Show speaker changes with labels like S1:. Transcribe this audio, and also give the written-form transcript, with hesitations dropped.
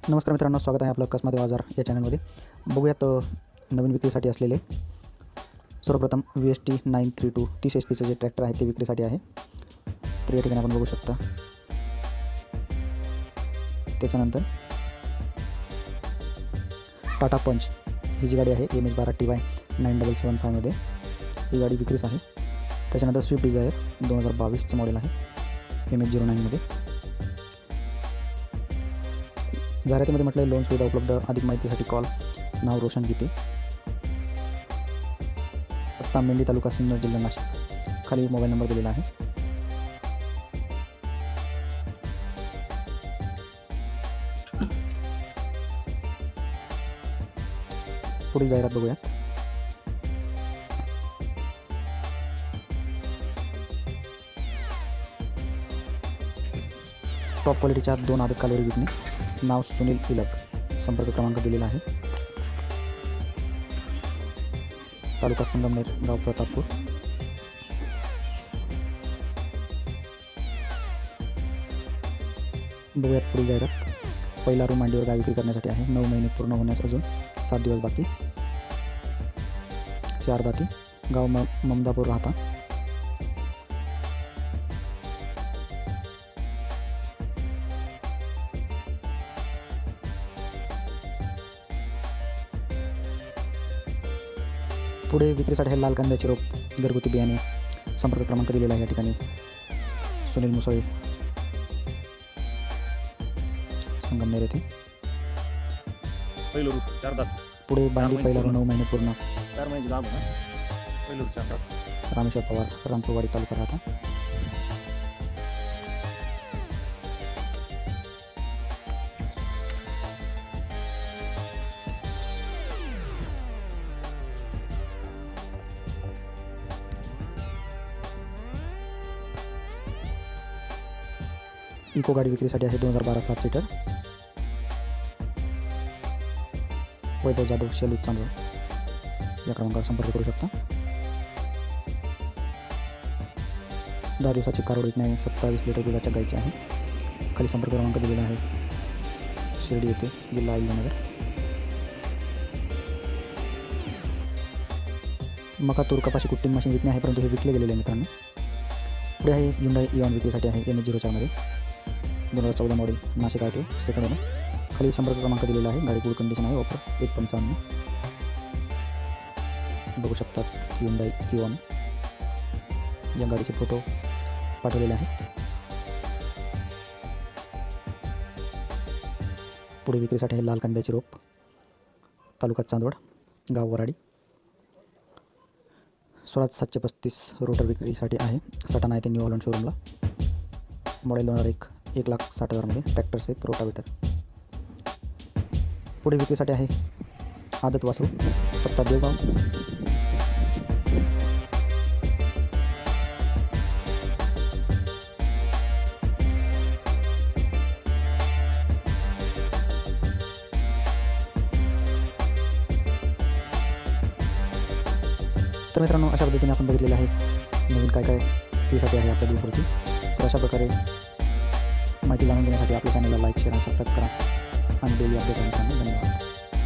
S1: नमस्कार मित्रांनो, स्वागत आहे आपलं कसमत बाजार या चॅनलमध्ये. बघूयात नवीन विक्रीसाठी असलेले सर्वप्रथम VST 932 30 HP जे ट्रॅक्टर आहे ते विक्रीसाठी आहे. तर या ठिकाणी आपण बघू शकता. त्याच्यानंतर टाटा पंच ही जी गाडी आहे MH12 TY 9775 मध्ये ही गाडी विक्रीस आहे. त्याच्यानंतर स्विफ्ट डिझायर 2022चं मॉडेल आहे MH09 मध्ये. जाहिरातीमध्ये म्हटलं आहे लोन सुविधा उपलब्ध. अधिक माहितीसाठी कॉल. नाव रोशन गीते, पत्ता मेंढी तालुका सिन्नर जिल्हा नाशिक. खाली मोबाईल नंबर दिलेला आहे. पुढील जाहिरात बघूयात. टॉप क्वालिटीच्या 2 आदत कालोरी विकणे. नाव सुनील इलक. संपर्क क्रमांक दिलेला आहे. तालुका संगमनेर, गाव प्रतापपूर. बघूयात पुढील जाहिरात. पहिला रूम मांडीवर गाय विक्री करण्यासाठी आहे. 9 महिने पूर्ण होण्यास अजून 7 दिवस बाकी. 4 दाती. गाव ममदापूर राहता. पुढे विक्रीसाठी आहे लाल कांद्याचे रोप, घरगुती बियाणे. संपर्क क्रमांक दिलेला आहे या ठिकाणी. सुनील मुसळे, संगमनेर येथे.
S2: पहिलं रूप 4 दात.
S1: पुढे बांडी पहिला 9 महिने पूर्ण.
S2: 4 महिने लाभ ना. पहिलं रूप 4 दात.
S1: रामेश्वर पवार, रामपूरवाडी तालुका राहता. इको गाडी विक्रीसाठी आहे. 2012 7 सीटर. वैभव जाधव, शेलू, चांदवड या क्रमांकावर संपर्क करू शकता. 10 दिवसाची कारवड विकणे. 27 लिटर दुधाच्या गाईची आहे. खाली संपर्क क्रमांक दिलेला आहे. शिर्डी येथे, जिल्हा अहिल्यानगर. मका तूर कपाशी कुट्टिंग मशीन विकणे आहे, परंतु हे विकले गेलेले आहे मित्रांनो. पुढे आहे Hyundai Eon विक्रीसाठी आहे. MH04 मध्ये 2014 मॉडेल, नाशिक आहे. Second owner. खाली संपर्क क्रमांक दिलेला आहे. गाडी गुड कंडिशन आहे. ऑफर 1.55. बघू शकतात Hyundai Eon. या गाडीचे फोटो पाठवलेले आहेत. पुढे विक्रीसाठी आहे लाल कांद्याची रोप, तालुका चांदवड, गाव वराडी. स्वराज 735 रोटर विक्रीसाठी आहे. सटाणा येथे न्यू हॉलंड शोरूमला. मॉडेल 2001, 1,60,000 मध्ये. ट्रॅक्टर सहित रोटावेटर. पुढे विक्रीसाठी आहे आदत वासरू, पत्ता देवगाव. तर मित्रांनो, अशा पद्धतीने आपण बघितलेलं आहे नवीन काय विक्रीसाठी आहे आपल्या दूरवरती. तर अशा प्रकारे माहिती जाणून घेण्यासाठी आपल्या चॅनलला लाईक, शेअर आणि सबस्क्राईब करा आणि डेली अपडेट आहे.